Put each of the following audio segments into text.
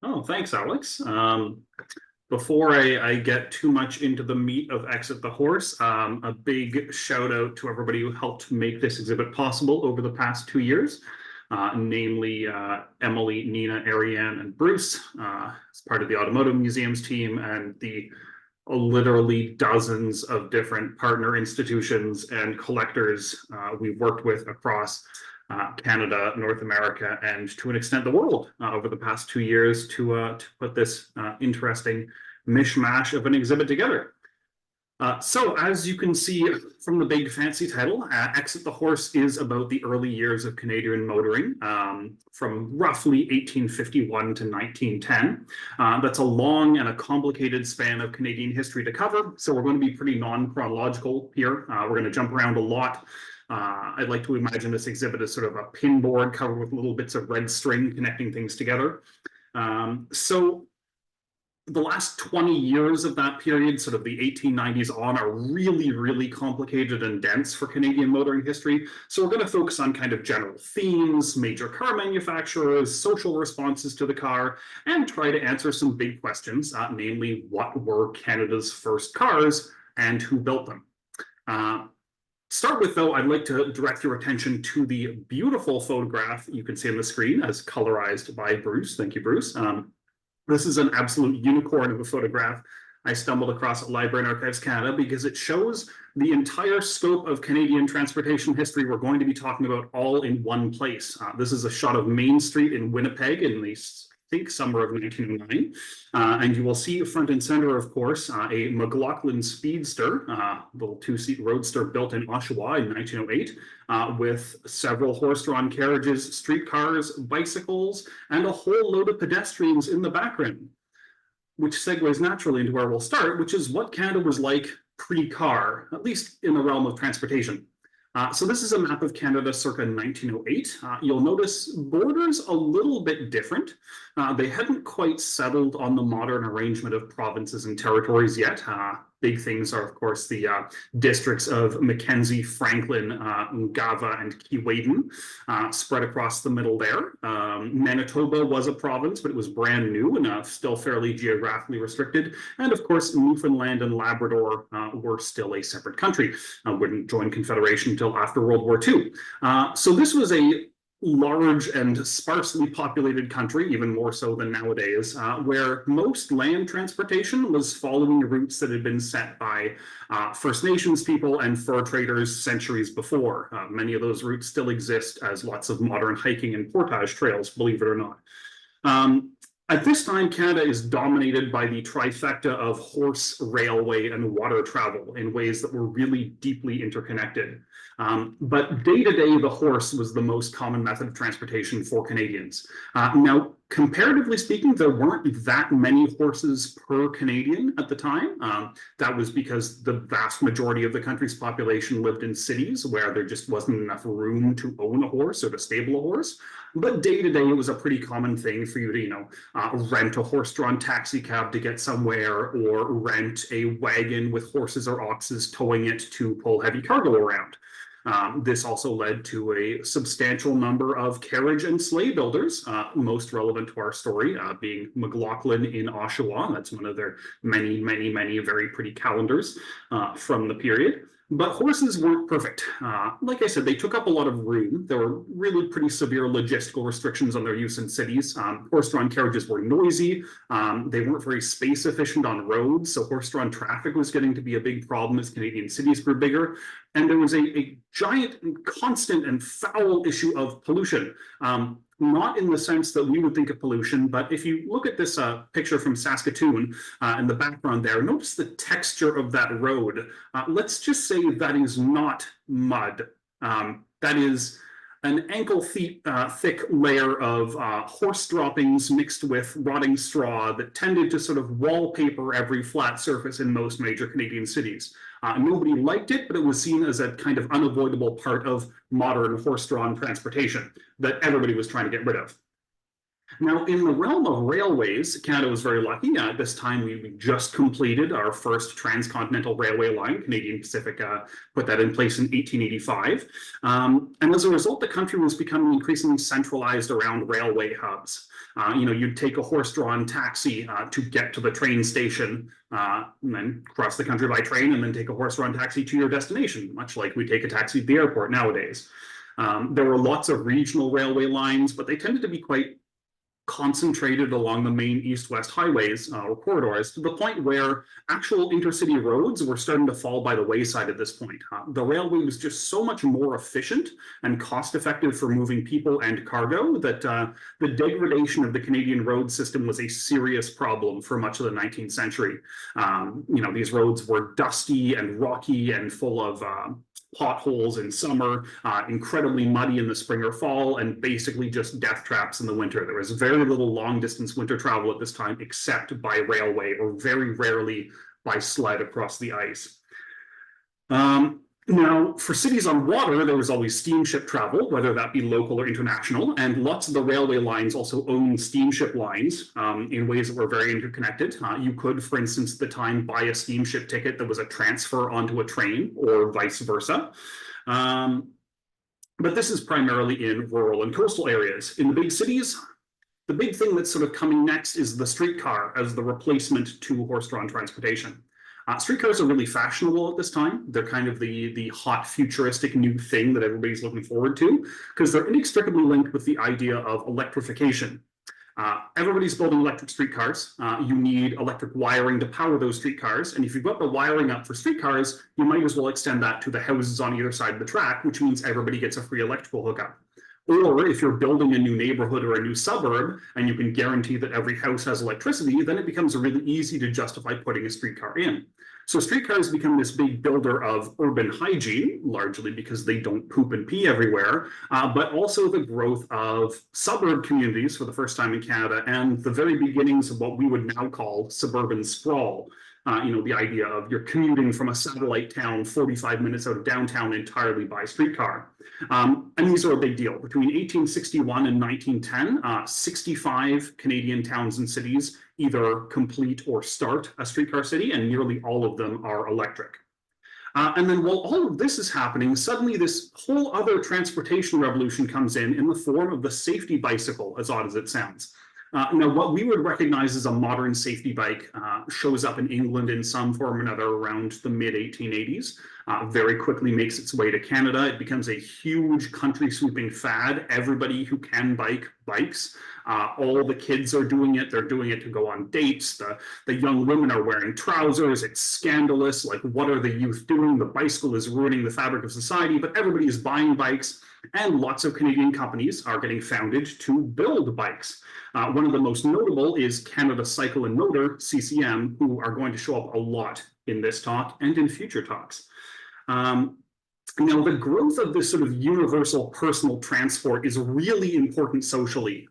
Oh, thanks, Alex. Before I get too much into the meat of Exit the Horse, a big shout out to everybody who helped make this exhibit possible over the past 2 years, namely Emily, Nina, Ariane, and Bruce, as part of the Automotive Museum's team, and the literally dozens of different partner institutions and collectors we've worked with across Canada, North America, and to an extent the world over the past 2 years to put this interesting mishmash of an exhibit together. So as you can see from the big fancy title, Exit the Horse is about the early years of Canadian motoring from roughly 1851 to 1910. That's a long and a complicated span of Canadian history to cover, so we're going to be pretty non-chronological here. We're going to jump around a lot. I'd like to imagine this exhibit as sort of a pinboard covered with little bits of red string connecting things together. So the last 20 years of that period, sort of the 1890s on, are really, really complicated and dense for Canadian motoring history. So we're going to focus on kind of general themes, major car manufacturers, social responses to the car, and try to answer some big questions, namely what were Canada's first cars and who built them. Start with, though, I'd like to direct your attention to the beautiful photograph you can see on the screen as colorized by Bruce. Thank you, Bruce. This is an absolute unicorn of a photograph I stumbled across at Library and Archives Canada because it shows the entire scope of Canadian transportation history we're going to be talking about all in one place. This is a shot of Main Street in Winnipeg in the summer of 1909, and you will see front and center, of course, a McLaughlin Speedster, little two-seat roadster built in Oshawa in 1908, with several horse-drawn carriages, streetcars, bicycles, and a whole load of pedestrians in the background, which segues naturally into where we'll start, which is what Canada was like pre-car, at least in the realm of transportation. So this is a map of Canada circa 1908. You'll notice borders a little bit different. They hadn't quite settled on the modern arrangement of provinces and territories yet. Big things are, of course, the districts of Mackenzie, Franklin, Ngava, and Keewaydin spread across the middle there. Manitoba was a province, but it was brand new and still fairly geographically restricted. And of course, Newfoundland and Labrador were still a separate country. Wouldn't join Confederation until after World War II. So this was a large and sparsely populated country, even more so than nowadays, where most land transportation was following routes that had been set by First Nations people and fur traders centuries before. Many of those routes still exist as lots of modern hiking and portage trails, believe it or not. At this time, Canada is dominated by the trifecta of horse, railway, and water travel in ways that were really deeply interconnected. But day-to-day, the horse was the most common method of transportation for Canadians. Now, comparatively speaking, there weren't that many horses per Canadian at the time. That was because the vast majority of the country's population lived in cities where there just wasn't enough room to own a horse or to stable a horse. But day to day, it was a pretty common thing for you to, rent a horse-drawn taxi cab to get somewhere, or rent a wagon with horses or oxes towing it to pull heavy cargo around. This also led to a substantial number of carriage and sleigh builders, most relevant to our story being McLaughlin in Oshawa. That's one of their many, many, many very pretty calendars from the period. But horses weren't perfect. Like I said, they took up a lot of room. There were really pretty severe logistical restrictions on their use in cities. Horse-drawn carriages were noisy. They weren't very space efficient on roads, so horse-drawn traffic was getting to be a big problem as Canadian cities grew bigger. And there was a giant, constant, and foul issue of pollution. Not in the sense that we would think of pollution, but if you look at this picture from Saskatoon in the background there, notice the texture of that road. Let's just say that is not mud. That is an thick layer of horse droppings mixed with rotting straw that tended to sort of wallpaper every flat surface in most major Canadian cities. Nobody liked it, but it was seen as a kind of unavoidable part of modern horse-drawn transportation that everybody was trying to get rid of. Now, in the realm of railways, Canada was very lucky. At this time, we just completed our first transcontinental railway line. Canadian Pacific put that in place in 1885. And as a result, the country was becoming increasingly centralized around railway hubs. You'd take a horse-drawn taxi to get to the train station, and then cross the country by train, and then take a horse-drawn taxi to your destination, much like we take a taxi at the airport nowadays. There were lots of regional railway lines, but they tended to be quite concentrated along the main east-west highways or corridors, to the point where actual intercity roads were starting to fall by the wayside at this point. The railway was just so much more efficient and cost-effective for moving people and cargo that the degradation of the Canadian road system was a serious problem for much of the 19th century. These roads were dusty and rocky and full of potholes in summer, incredibly muddy in the spring or fall, and basically just death traps in the winter. There was very little long-distance winter travel at this time, except by railway, or very rarely by sled across the ice. Now, for cities on water, there was always steamship travel, whether that be local or international, and lots of the railway lines also owned steamship lines in ways that were very interconnected. You could, for instance, at the time, buy a steamship ticket that was a transfer onto a train, or vice versa. But this is primarily in rural and coastal areas. In the big cities, the big thing that's sort of coming next is the streetcar as the replacement to horse-drawn transportation. Streetcars are really fashionable at this time. They're kind of the hot futuristic new thing that everybody's looking forward to, because they're inextricably linked with the idea of electrification. Everybody's building electric streetcars. You need electric wiring to power those streetcars. And if you've got the wiring up for streetcars, you might as well extend that to the houses on either side of the track, which means everybody gets a free electrical hookup. Or if you're building a new neighborhood or a new suburb, and you can guarantee that every house has electricity, then it becomes really easy to justify putting a streetcar in. So streetcars become this big builder of urban hygiene, largely because they don't poop and pee everywhere, but also the growth of suburb communities for the first time in Canada, and the very beginnings of what we would now call suburban sprawl. The idea of you're commuting from a satellite town 45 minutes out of downtown entirely by streetcar. And these are a big deal. Between 1861 and 1910, 65 Canadian towns and cities either complete or start a streetcar city, and nearly all of them are electric. And then while all of this is happening, suddenly this whole other transportation revolution comes in the form of the safety bicycle, as odd as it sounds. Now, what we would recognize as a modern safety bike shows up in England in some form or another around the mid-1880s, very quickly makes its way to Canada. It becomes a huge country-sweeping fad. Everybody who can bike bikes. All the kids are doing it. They're doing it to go on dates. The young women are wearing trousers. It's scandalous. Like, what are the youth doing? The bicycle is ruining the fabric of society, but everybody is buying bikes. And lots of Canadian companies are getting founded to build bikes. One of the most notable is Canada Cycle and Motor, CCM, who are going to show up a lot in this talk and in future talks. Now, the growth of this sort of universal personal transport is really important socially.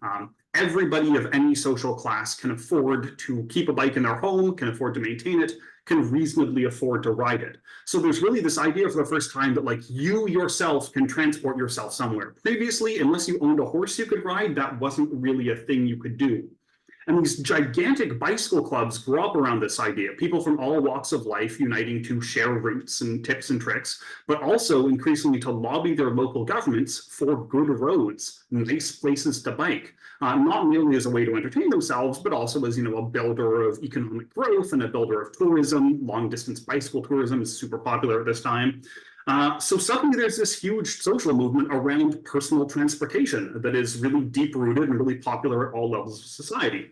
Everybody of any social class can afford to keep a bike in their home, can afford to maintain it, can reasonably afford to ride it. So there's really this idea for the first time that, like, you yourself can transport yourself somewhere. Previously, unless you owned a horse you could ride, that wasn't really a thing you could do. And these gigantic bicycle clubs grew up around this idea, people from all walks of life uniting to share routes and tips and tricks, but also increasingly to lobby their local governments for good roads, nice places to bike, not merely as a way to entertain themselves, but also as, a builder of economic growth and a builder of tourism. Long distance bicycle tourism is super popular at this time. So suddenly there's this huge social movement around personal transportation that is really deep-rooted and really popular at all levels of society.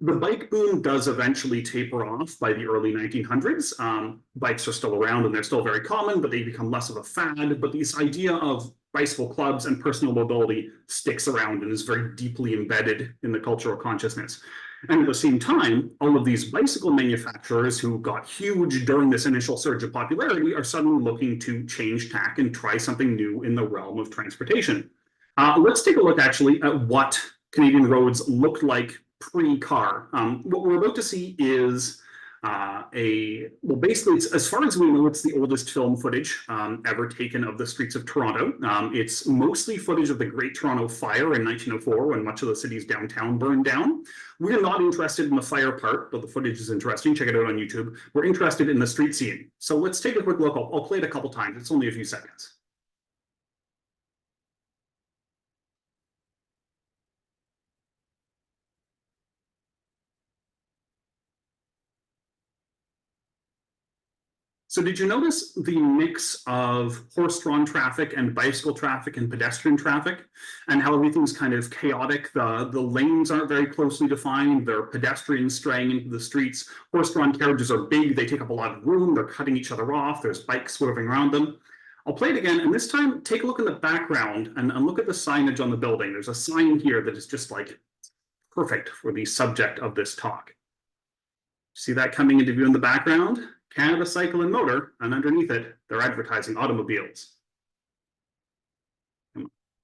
The bike boom does eventually taper off by the early 1900s. Bikes are still around and they're still very common, but they become less of a fad. But this idea of bicycle clubs and personal mobility sticks around and is very deeply embedded in the cultural consciousness. And at the same time, all of these bicycle manufacturers who got huge during this initial surge of popularity are suddenly looking to change tack and try something new in the realm of transportation. Let's take a look actually at what Canadian roads looked like pre-car. What we're about to see is Well, basically, it's, as far as we know, it's the oldest film footage ever taken of the streets of Toronto. It's mostly footage of the Great Toronto Fire in 1904, when much of the city's downtown burned down. We're not interested in the fire part, but the footage is interesting. Check it out on YouTube. We're interested in the street scene. So let's take a quick look. I'll play it a couple times. It's only a few seconds. So did you notice the mix of horse-drawn traffic and bicycle traffic and pedestrian traffic, and how everything's kind of chaotic? The lanes aren't very closely defined. There are pedestrians straying into the streets. Horse-drawn carriages are big. They take up a lot of room. They're cutting each other off. There's bikes swerving around them. I'll play it again, and this time take a look in the background and look at the signage on the building. There's a sign here that is just like perfect for the subject of this talk. See that coming into view in the background? Canada Cycle and Motor, and underneath it, they're advertising automobiles.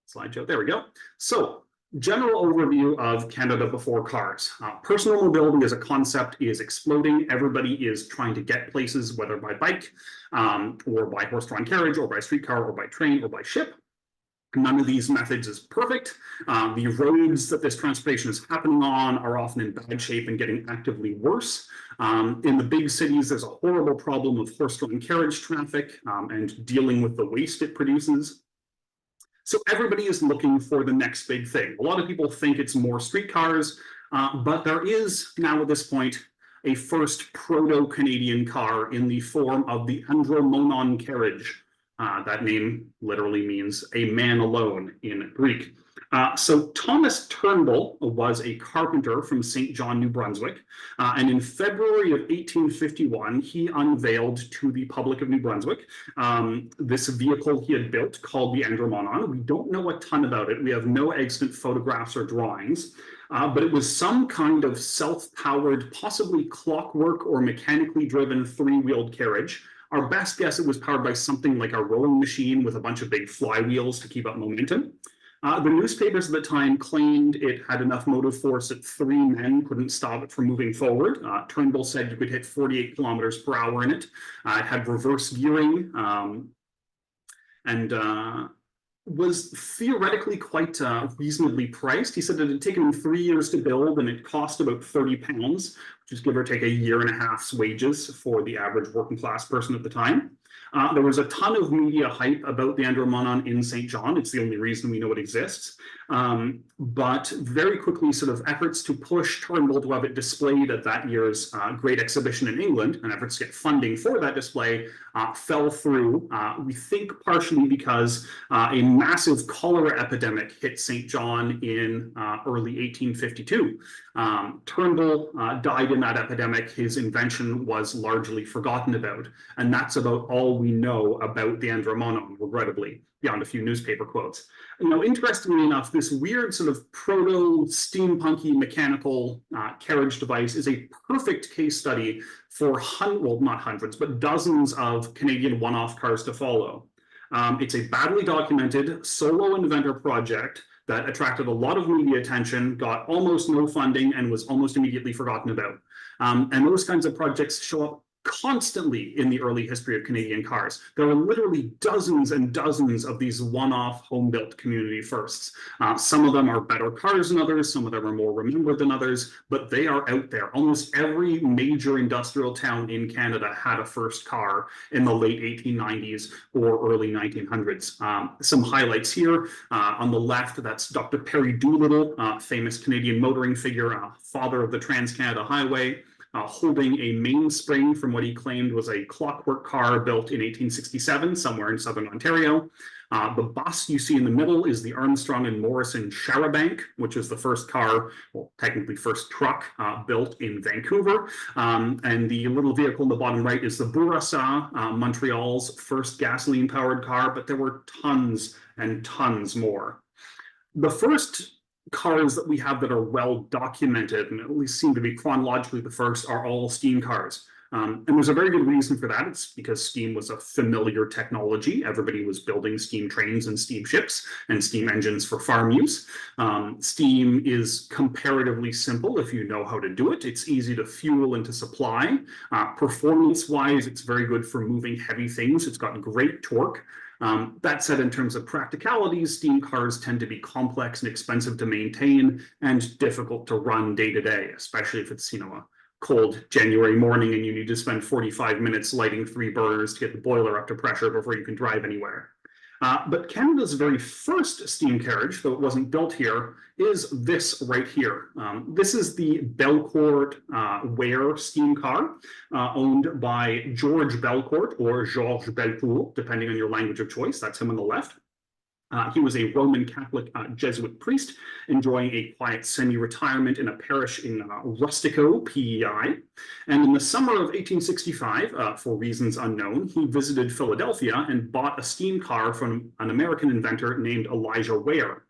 Slideshow, there we go. So, general overview of Canada before cars. Personal mobility as a concept is exploding. Everybody is trying to get places, whether by bike, or by horse-drawn carriage, or by streetcar, or by train, or by ship. None of these methods is perfect. The roads that this transportation is happening on are often in bad shape and getting actively worse. In the big cities, there's a horrible problem of horse-drawn carriage traffic and dealing with the waste it produces. So everybody is looking for the next big thing. A lot of people think it's more streetcars, but there is now at this point a first proto-Canadian car in the form of the andromonon carriage. That name literally means a man alone in Greek. So Thomas Turnbull was a carpenter from St. John, New Brunswick, and in February of 1851, he unveiled to the public of New Brunswick this vehicle he had built called the Andromonon. We don't know a ton about it. We have no extant photographs or drawings, but it was some kind of self-powered, possibly clockwork or mechanically driven three-wheeled carriage. Our best guess, it was powered by something like a rowing machine with a bunch of big flywheels to keep up momentum. The newspapers at the time claimed it had enough motive force that 3 men couldn't stop it from moving forward. Turnbull said you could hit 48 kilometers per hour in it. It had reverse gearing and was theoretically quite reasonably priced. He said that it had taken him 3 years to build and it cost about £30, which is give or take a year and a half's wages for the average working class person at the time. There was a ton of media hype about the Andromonon in St. John. It's the only reason we know it exists. But very quickly, sort of efforts to push Turnbull to have it displayed at that year's Great Exhibition in England, and efforts to get funding for that display, fell through. We think partially because a massive cholera epidemic hit St. John in early 1852. Turnbull died in that epidemic. His invention was largely forgotten about, and that's about all we know about the Andromonon, regrettably, beyond a few newspaper quotes. You know, interestingly enough, this weird sort of proto-steampunky mechanical carriage device is a perfect case study for well, not hundreds, but dozens of Canadian one-off cars to follow. It's a badly documented solo inventor project that attracted a lot of media attention, got almost no funding, and was almost immediately forgotten about. And those kinds of projects show up constantly in the early history of Canadian cars. There are literally dozens and dozens of these one-off home-built community firsts. Some of them are better cars than others, some of them are more remembered than others, but they are out there. Almost every major industrial town in Canada had a first car in the late 1890s or early 1900s. Some highlights here. On the left, that's Dr. Perry Doolittle, famous Canadian motoring figure, father of the Trans-Canada Highway. Holding a mainspring from what he claimed was a clockwork car built in 1867 somewhere in southern Ontario. The bus you see in the middle is the Armstrong and Morrison Charabanc, which is the first car, well, technically first truck built in Vancouver. And the little vehicle in the bottom right is the Bourassa, Montreal's first gasoline-powered car, but there were tons and tons more. The first cars that we have that are well documented, and at least seem to be chronologically the first, are all steam cars. And there's a very good reason for that. It's because steam was a familiar technology. Everybody was building steam trains and steam ships and steam engines for farm use. Steam is comparatively simple if you know how to do it. It's easy to fuel and to supply. Performance-wise, it's very good for moving heavy things. It's got great torque. That said, in terms of practicalities, steam cars tend to be complex and expensive to maintain and difficult to run day to day, especially if it's, a cold January morning and you need to spend 45 minutes lighting 3 burners to get the boiler up to pressure before you can drive anywhere. But Canada's very first steam carriage, though it wasn't built here, is this right here. This is the Belcourt Ware steam car, owned by George Belcourt or Georges Belcourt, depending on your language of choice. That's him on the left. He was a Roman Catholic Jesuit priest, enjoying a quiet semi-retirement in a parish in Rustico, PEI. And in the summer of 1865, for reasons unknown, he visited Philadelphia and bought a steam car from an American inventor named Elijah Ware.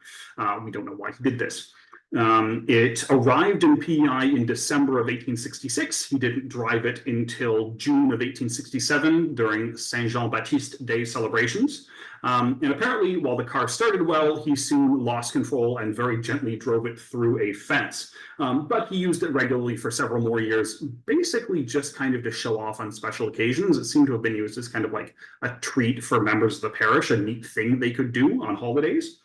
We don't know why he did this. It arrived in PEI in December of 1866. He didn't drive it until June of 1867 during Saint Jean-Baptiste Day celebrations. And apparently, while the car started well, he soon lost control and very gently drove it through a fence. But he used it regularly for several more years, basically just kind of to show off on special occasions. It seemed to have been used as kind of like a treat for members of the parish, a neat thing they could do on holidays.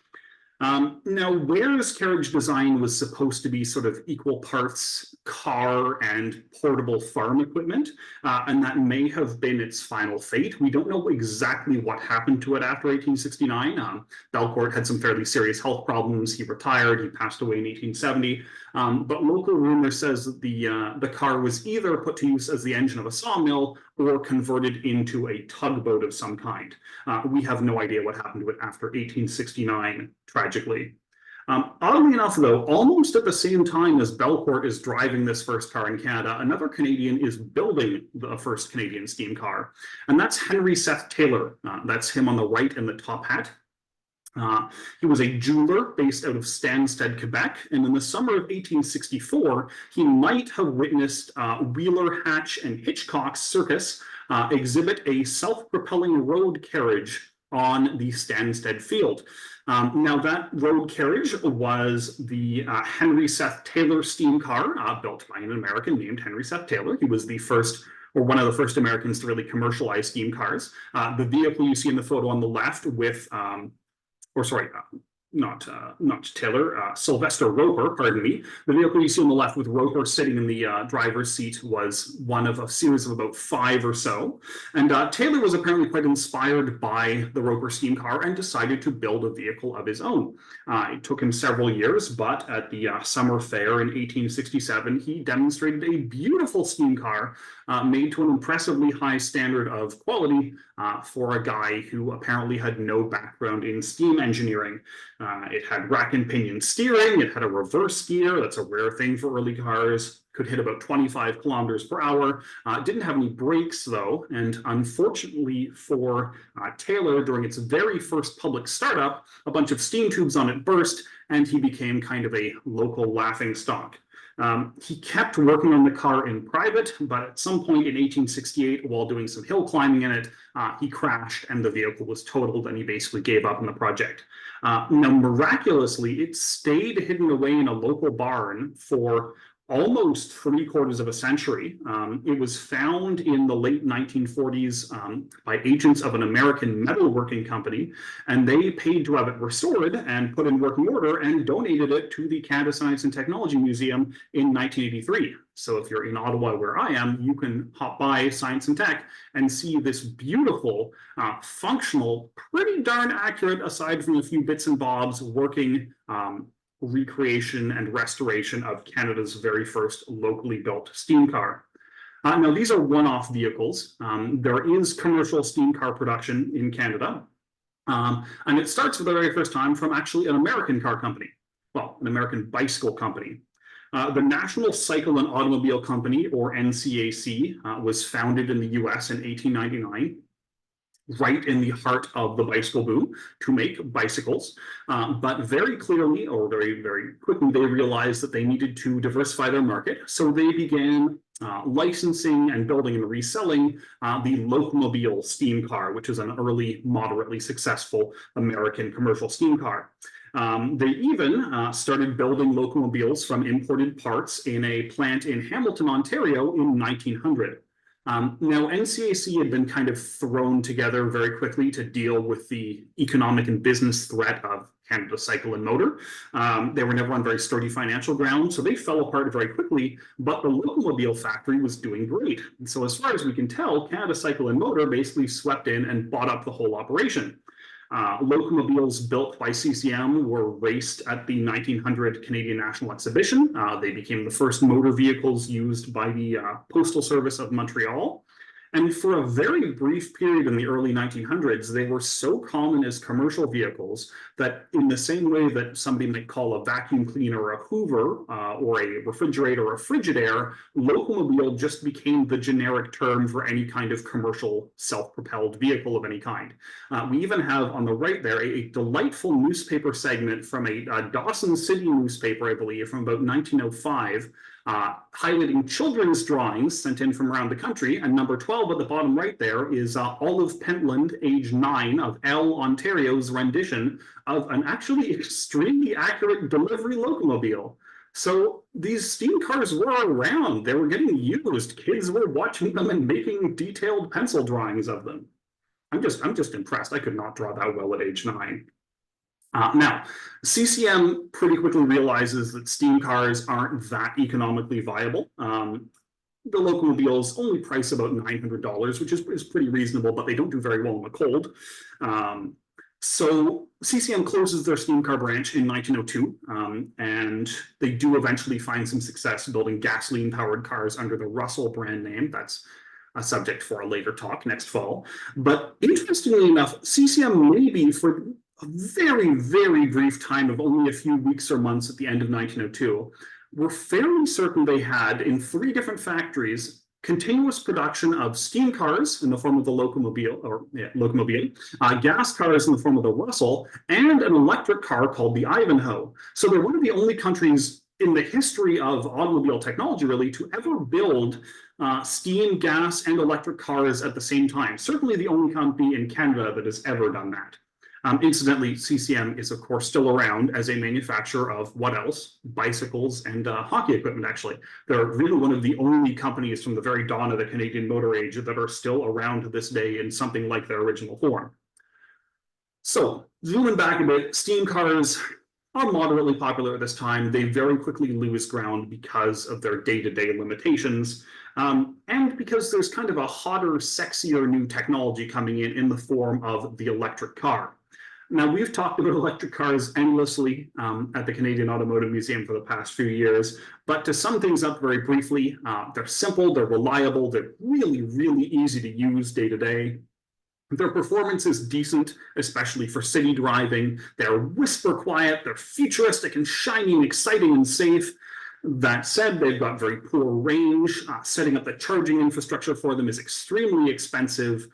Now, Ware's carriage design was supposed to be sort of equal parts car and portable farm equipment, and that may have been its final fate. We don't know exactly what happened to it after 1869. Belcourt had some fairly serious health problems. He retired. He passed away in 1870. But local rumor says that the car was either put to use as the engine of a sawmill or converted into a tugboat of some kind. We have no idea what happened to it after 1869, tragically. Oddly enough, though, almost at the same time as Belcourt is driving this first car in Canada, another Canadian is building the first Canadian steam car, and that's Henry Seth Taylor. That's him on the right in the top hat. He was a jeweler based out of Stansted, Quebec, and in the summer of 1864, he might have witnessed Wheeler, Hatch, and Hitchcock's circus exhibit a self-propelling road carriage on the Stansted field. Now, that road carriage was the Henry Seth Taylor steam car, built by an American named Henry Seth Taylor. He was the first, or one of the first Americans to really commercialize steam cars. The vehicle you see in the photo on the left with not Taylor, Sylvester Roper, pardon me. The vehicle you see on the left with Roper sitting in the driver's seat was one of a series of about 5 or so. And Taylor was apparently quite inspired by the Roper steam car and decided to build a vehicle of his own. It took him several years, but at the summer fair in 1867, he demonstrated a beautiful steam car made to an impressively high standard of quality for a guy who apparently had no background in steam engineering. It had rack and pinion steering, it had a reverse gear, that's a rare thing for early cars, could hit about 25 kilometers per hour, didn't have any brakes though, and unfortunately for Taylor, during its very first public startup, a bunch of steam tubes on it burst, and he became kind of a local laughingstock. He kept working on the car in private, but at some point in 1868, while doing some hill climbing in it, he crashed and the vehicle was totaled and he basically gave up on the project. Now, miraculously, it stayed hidden away in a local barn for almost 3/4 of a century. It was found in the late 1940s by agents of an American metalworking company, and they paid to have it restored and put in working order and donated it to the Canada Science and Technology Museum in 1983. So if you're in Ottawa, where I am, you can hop by Science and Tech and see this beautiful, functional, pretty darn accurate, aside from a few bits and bobs, working recreation and restoration of Canada's very first locally built steam car. Now, these are one-off vehicles. There is commercial steam car production in Canada, and it starts for the very first time from actually an American car company, well, an American bicycle company. The National Cycle and Automobile Company, or NCAC, was founded in the US in 1899. right in the heart of the bicycle boom to make bicycles. But very clearly, or very, very quickly, they realized that they needed to diversify their market. So they began licensing and building and reselling the locomobile steam car, which is an early, moderately successful American commercial steam car. They even started building locomobiles from imported parts in a plant in Hamilton, Ontario in 1900. Now, NCAC had been kind of thrown together very quickly to deal with the economic and business threat of Canada Cycle and Motor. They were never on very sturdy financial ground, so they fell apart very quickly, but the locomobile factory was doing great. And so as far as we can tell, Canada Cycle and Motor basically swept in and bought up the whole operation. Locomobiles built by CCM were raced at the 1900 Canadian National Exhibition. They became the first motor vehicles used by the Postal Service of Montreal. And for a very brief period in the early 1900s, they were so common as commercial vehicles that in the same way that somebody might call a vacuum cleaner a Hoover or a refrigerator a Frigidaire, locomobile just became the generic term for any kind of commercial self-propelled vehicle of any kind. We even have on the right there a delightful newspaper segment from a Dawson City newspaper, I believe, from about 1905, highlighting children's drawings sent in from around the country. And number 12 at the bottom right there is Olive Pentland, age 9, of L, Ontario's rendition of an actually extremely accurate delivery locomobile. So these steam cars were around. They were getting used. Kids were watching them and making detailed pencil drawings of them. I'm just impressed. I could not draw that well at age 9. Now, CCM pretty quickly realizes that steam cars aren't that economically viable. The locomobiles only price about $900, which is pretty reasonable, but they don't do very well in the cold. So CCM closes their steam car branch in 1902, and they do eventually find some success building gasoline-powered cars under the Russell brand name. That's a subject for a later talk next fall. But interestingly enough, CCM maybe for a very, very brief time of only a few weeks or months at the end of 1902, we're fairly certain they had, in 3 different factories, continuous production of steam cars in the form of the locomobile, gas cars in the form of the Russell, and an electric car called the Ivanhoe. So they're one of the only countries in the history of automobile technology, really, to ever build steam, gas, and electric cars at the same time. Certainly the only company in Canada that has ever done that. Incidentally, CCM is, of course, still around as a manufacturer of what else? Bicycles and hockey equipment, actually. They're really one of the only companies from the very dawn of the Canadian motor age that are still around to this day in something like their original form. So, zooming back a bit, steam cars are moderately popular at this time. They very quickly lose ground because of their day-to-day limitations, and because there's kind of a hotter, sexier new technology coming in the form of the electric car. Now, we've talked about electric cars endlessly at the Canadian Automotive Museum for the past few years, but to sum things up very briefly, they're simple, they're reliable, they're really, really easy to use day to day. Their performance is decent, especially for city driving. They're whisper quiet, they're futuristic and shiny and exciting and safe. That said, they've got very poor range. Setting up the charging infrastructure for them is extremely expensive.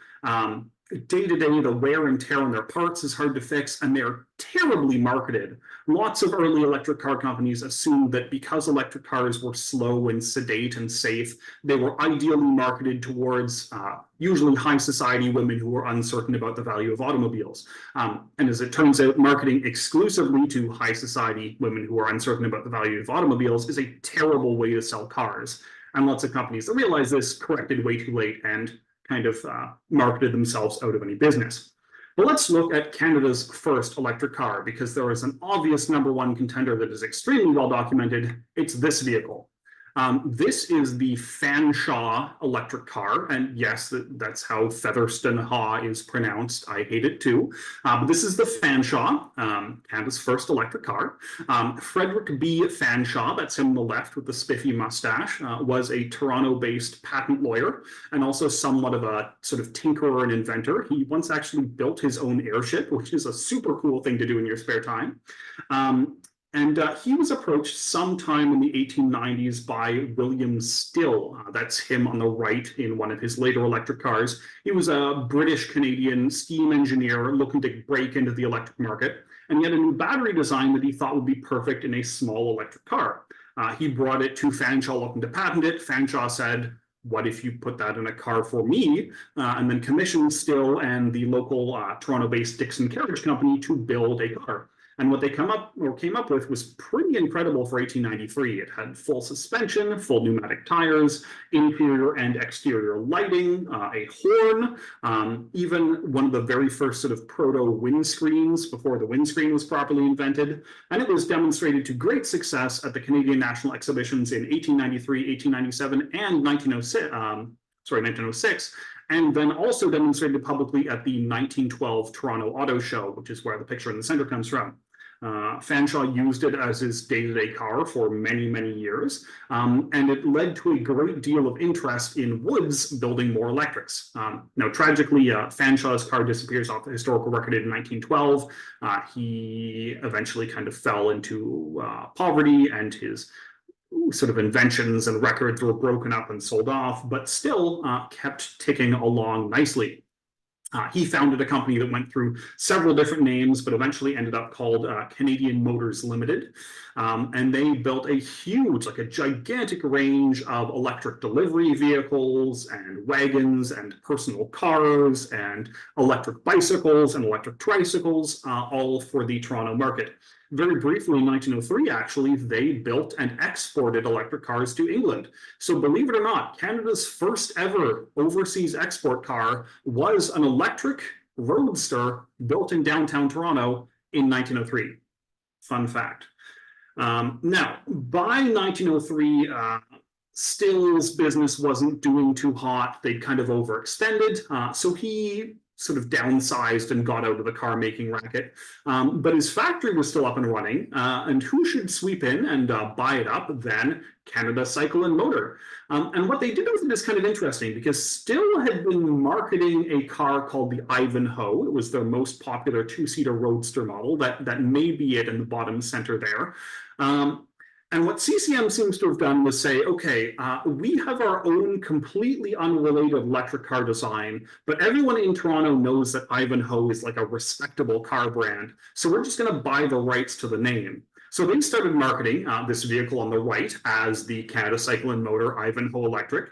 Day-to-day, the wear and tear on their parts is hard to fix, and they're terribly marketed. Lots of early electric car companies assumed that because electric cars were slow and sedate and safe, they were ideally marketed towards usually high society women who were uncertain about the value of automobiles. And as it turns out, marketing exclusively to high society women who are uncertain about the value of automobiles is a terrible way to sell cars. And lots of companies that realize this corrected way too late and kind of marketed themselves out of any business. But let's look at Canada's first electric car, because there is an obvious #1 contender that is extremely well documented. It's this vehicle. This is the Fanshawe electric car, and yes, that's how Featherston Haw is pronounced. I hate it too. But this is the Fanshawe, Canada's first electric car. Frederick B. Fanshawe, that's him on the left with the spiffy mustache, was a Toronto-based patent lawyer and also somewhat of a sort of tinkerer and inventor. He once actually built his own airship, which is a super cool thing to do in your spare time. And he was approached sometime in the 1890s by William Still. That's him on the right in one of his later electric cars. He was a British-Canadian steam engineer looking to break into the electric market. And he had a new battery design that he thought would be perfect in a small electric car. He brought it to Fanshawe looking to patent it. Fanshawe said, what if you put that in a car for me? And then commissioned Still and the local Toronto-based Dixon Carriage Company to build a car. And what they came up with was pretty incredible for 1893. It had full suspension, full pneumatic tires, interior and exterior lighting, a horn, even one of the very first sort of proto windscreens before the windscreen was properly invented. And it was demonstrated to great success at the Canadian National Exhibitions in 1893, 1897, and 1906. And then also demonstrated publicly at the 1912 Toronto Auto Show, which is where the picture in the center comes from. Fanshawe used it as his day-to-day car for many, many years, and it led to a great deal of interest in Woods building more electrics. Now, tragically, Fanshawe's car disappears off the historical record in 1912. He eventually kind of fell into poverty, and his sort of inventions and records were broken up and sold off, but still kept ticking along nicely. He founded a company that went through several different names, but eventually ended up called Canadian Motors Limited. And they built a huge, like a gigantic range of electric delivery vehicles and wagons and personal cars and electric bicycles and electric tricycles, all for the Toronto market. Very briefly, in 1903, actually, they built and exported electric cars to England. So believe it or not, Canada's first ever overseas export car was an electric roadster built in downtown Toronto in 1903. Fun fact. Now, by 1903, Still's business wasn't doing too hot. They'd kind of overextended. So he sort of downsized and got out of the car making racket. But his factory was still up and running. And who should sweep in and buy it up than Canada Cycle and Motor? And what they did with it is kind of interesting because Still had been marketing a car called the Ivanhoe. It was their most popular two-seater roadster model. That may be it in the bottom center there. And what CCM seems to have done was say, okay, we have our own completely unrelated electric car design, but everyone in Toronto knows that Ivanhoe is like a respectable car brand. So we're just going to buy the rights to the name. So they started marketing this vehicle on the right as the Canada Cycle and Motor Ivanhoe Electric,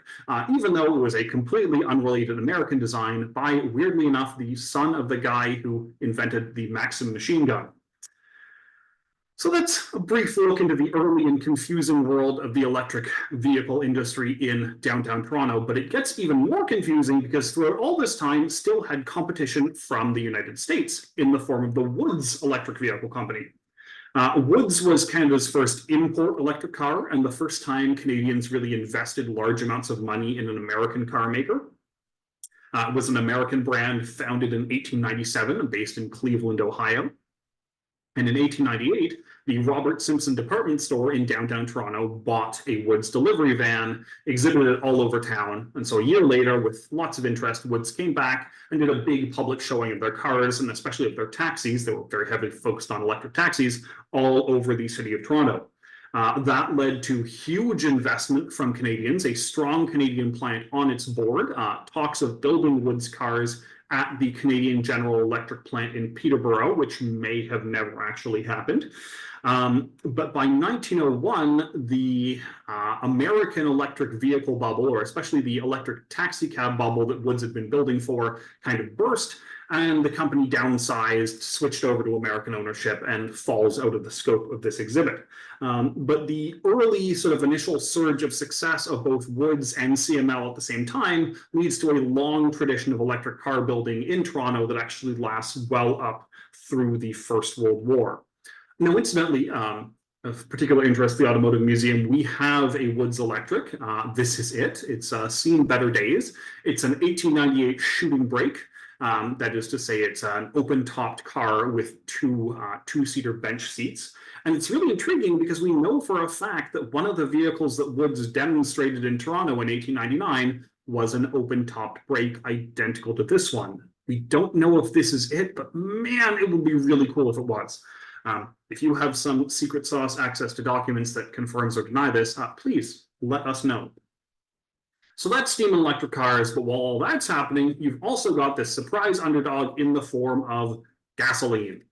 even though it was a completely unrelated American design by, weirdly enough, the son of the guy who invented the Maxim machine gun. So that's a brief look into the early and confusing world of the electric vehicle industry in downtown Toronto, but it gets even more confusing because throughout all this time, Still had competition from the United States in the form of the Woods Electric Vehicle Company. Woods was Canada's first import electric car and the first time Canadians really invested large amounts of money in an American car maker. It was an American brand founded in 1897 and based in Cleveland, Ohio. And in 1898, the Robert Simpson department store in downtown Toronto bought a Woods delivery van, exhibited it all over town. And so a year later, with lots of interest, Woods came back and did a big public showing of their cars, and especially of their taxis. They were very heavily focused on electric taxis all over the city of Toronto. That led to huge investment from Canadians, a strong Canadian plant on its board, talks of building Woods cars at the Canadian General Electric plant in Peterborough, which may have never actually happened. But by 1901, the American electric vehicle bubble, or especially the electric taxi cab bubble that Woods had been building for, kind of burst, and the company downsized, switched over to American ownership, and falls out of the scope of this exhibit. But the early sort of initial surge of success of both Woods and CML at the same time leads to a long tradition of electric car building in Toronto that actually lasts well up through the First World War. Now, incidentally, of particular interest, the Automotive Museum, we have a Woods Electric. This is it. It's seen better days. It's an 1898 shooting brake. That is to say, it's an open-topped car with two-seater bench seats. And it's really intriguing because we know for a fact that one of the vehicles that Woods demonstrated in Toronto in 1899 was an open-topped brake identical to this one. We don't know if this is it, but man, it would be really cool if it was. If you have some secret sauce access to documents that confirms or deny this, please let us know. So that's steam and electric cars, but while all that's happening, you've also got this surprise underdog in the form of gasoline.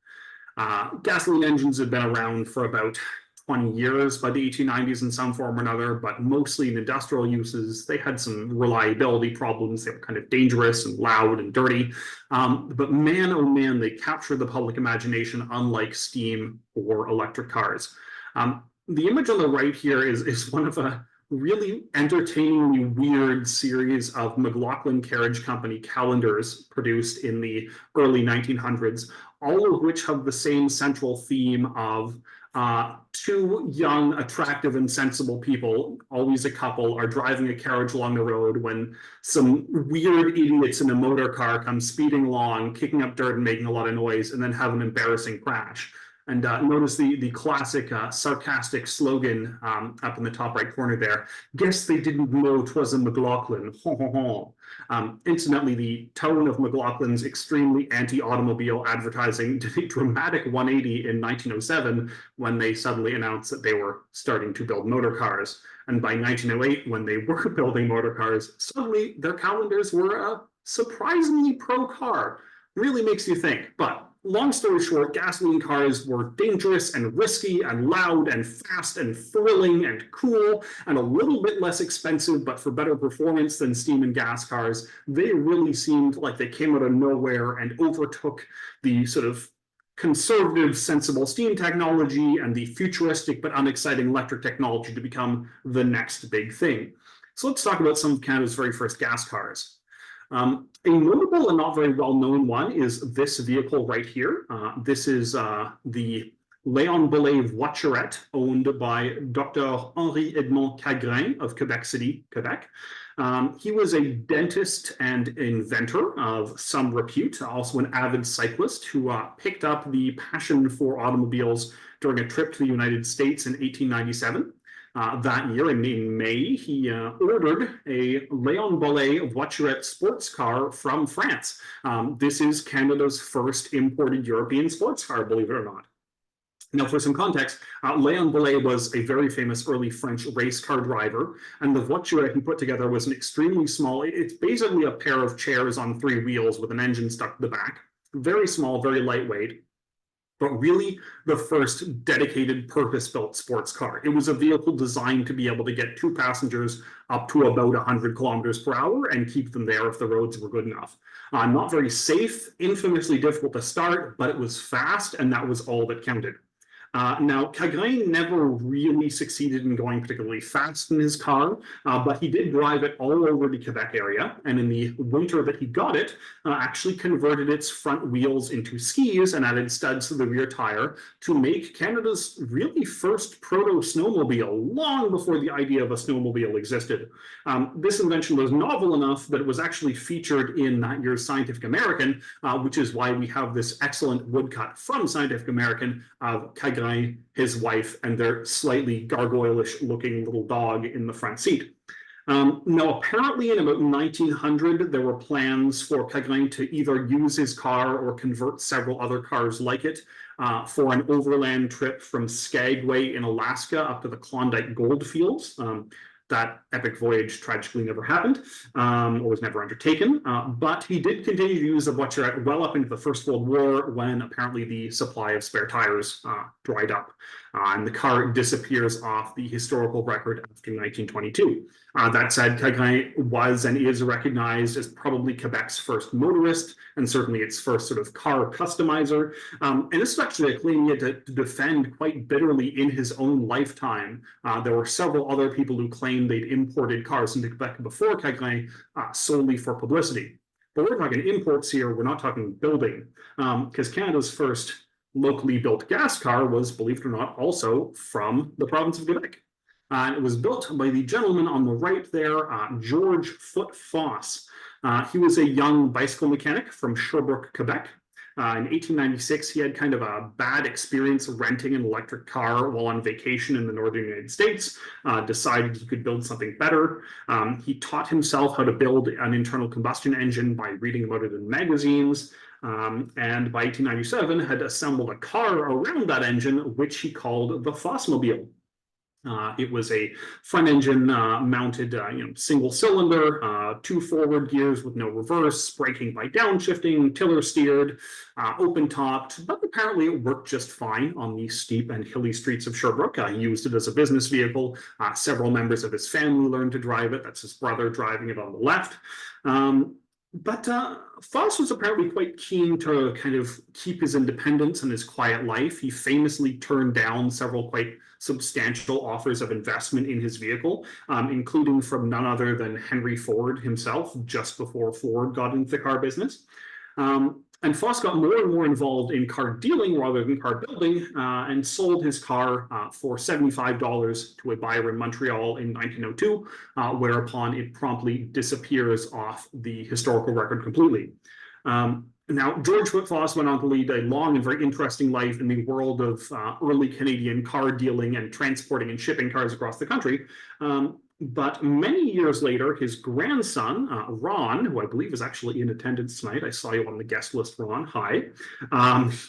Gasoline engines have been around for about 20 years by the 1890s in some form or another, but mostly in industrial uses. They had some reliability problems. They were kind of dangerous and loud and dirty. But man, oh man, they captured the public imagination, unlike steam or electric cars. The image on the right here is one of a really entertainingly weird series of McLaughlin Carriage Company calendars produced in the early 1900s, all of which have the same central theme of two young, attractive, and sensible people, always a couple, are driving a carriage along the road when some weird idiots in a motor car come speeding along, kicking up dirt and making a lot of noise, and then have an embarrassing crash. And notice the classic sarcastic slogan up in the top right corner there. Guess they didn't know 'twas a McLaughlin. Ho, ho, ho. Incidentally, the tone of McLaughlin's extremely anti-automobile advertising did a dramatic 180 in 1907 when they suddenly announced that they were starting to build motor cars. And by 1908, when they were building motor cars, suddenly their calendars were surprisingly pro-car. Really makes you think, but long story short, gasoline cars were dangerous and risky and loud and fast and thrilling and cool and a little bit less expensive, but for better performance than steam and gas cars. They really seemed like they came out of nowhere and overtook the sort of conservative, sensible steam technology and the futuristic but unexciting electric technology to become the next big thing. So let's talk about some of Canada's very first gas cars. A notable and not very well-known one is this vehicle right here. This is the Léon Belay voiturette, owned by Dr. Henri Edmond Cagrin of Quebec City, Quebec. He was a dentist and inventor of some repute, also an avid cyclist who picked up the passion for automobiles during a trip to the United States in 1897. That year, in May, he ordered a Léon Belay voiturette sports car from France. This is Canada's first imported European sports car, believe it or not. Now, for some context, Léon Belay was a very famous early French race car driver, and the voiturette he put together was an extremely small, it's basically a pair of chairs on three wheels with an engine stuck to the back. Very small, very lightweight, but really the first dedicated purpose-built sports car. It was a vehicle designed to be able to get two passengers up to about 100 kilometers per hour and keep them there if the roads were good enough. Not very safe, infamously difficult to start, but it was fast, and that was all that counted. Now, Cagrin never really succeeded in going particularly fast in his car, but he did drive it all over the Quebec area, and in the winter that he got it, actually converted its front wheels into skis and added studs to the rear tire to make Canada's really first proto-snowmobile, long before the idea of a snowmobile existed. This invention was novel enough that it was actually featured in that year's Scientific American, which is why we have this excellent woodcut from Scientific American of Cagrin, his wife, and their slightly gargoyle-ish looking little dog in the front seat. Now, apparently in about 1900, there were plans for Cagrin to either use his car or convert several other cars like it for an overland trip from Skagway in Alaska up to the Klondike gold fields. That epic voyage tragically never happened, or was never undertaken, but he did continue to use the voiturette well up into the First World War, when apparently the supply of spare tires dried up, and the car disappears off the historical record after 1922. That said, Cagrin was and is recognized as probably Quebec's first motorist, and certainly its first sort of car customizer. And this is actually a claim he had to defend quite bitterly in his own lifetime. There were several other people who claimed they'd imported cars into Quebec before Cagrin solely for publicity. But we're talking imports here, we're not talking building, because Canada's first locally built gas car was, believe it or not, also from the province of Quebec. It was built by the gentleman on the right there, George Foot Foss. He was a young bicycle mechanic from Sherbrooke, Quebec. In 1896, he had kind of a bad experience renting an electric car while on vacation in the northern United States, decided he could build something better. He taught himself how to build an internal combustion engine by reading about it in magazines. And by 1897 had assembled a car around that engine, which he called the Fossmobile. It was a front engine mounted single cylinder, 2 forward gears with no reverse, braking by downshifting, tiller steered, open topped, but apparently it worked just fine on the steep and hilly streets of Sherbrooke. He used it as a business vehicle. Several members of his family learned to drive it. That's his brother driving it on the left. But Foss was apparently quite keen to kind of keep his independence and his quiet life. He famously turned down several quite substantial offers of investment in his vehicle, including from none other than Henry Ford himself, just before Ford got into the car business. And Foss got more and more involved in car dealing rather than car building, and sold his car for $75 to a buyer in Montreal in 1902, whereupon it promptly disappears off the historical record completely. Now, George Foss went on to lead a long and very interesting life in the world of early Canadian car dealing and transporting and shipping cars across the country. But many years later, his grandson, Ron, who I believe is actually in attendance tonight, I saw you on the guest list, Ron, hi,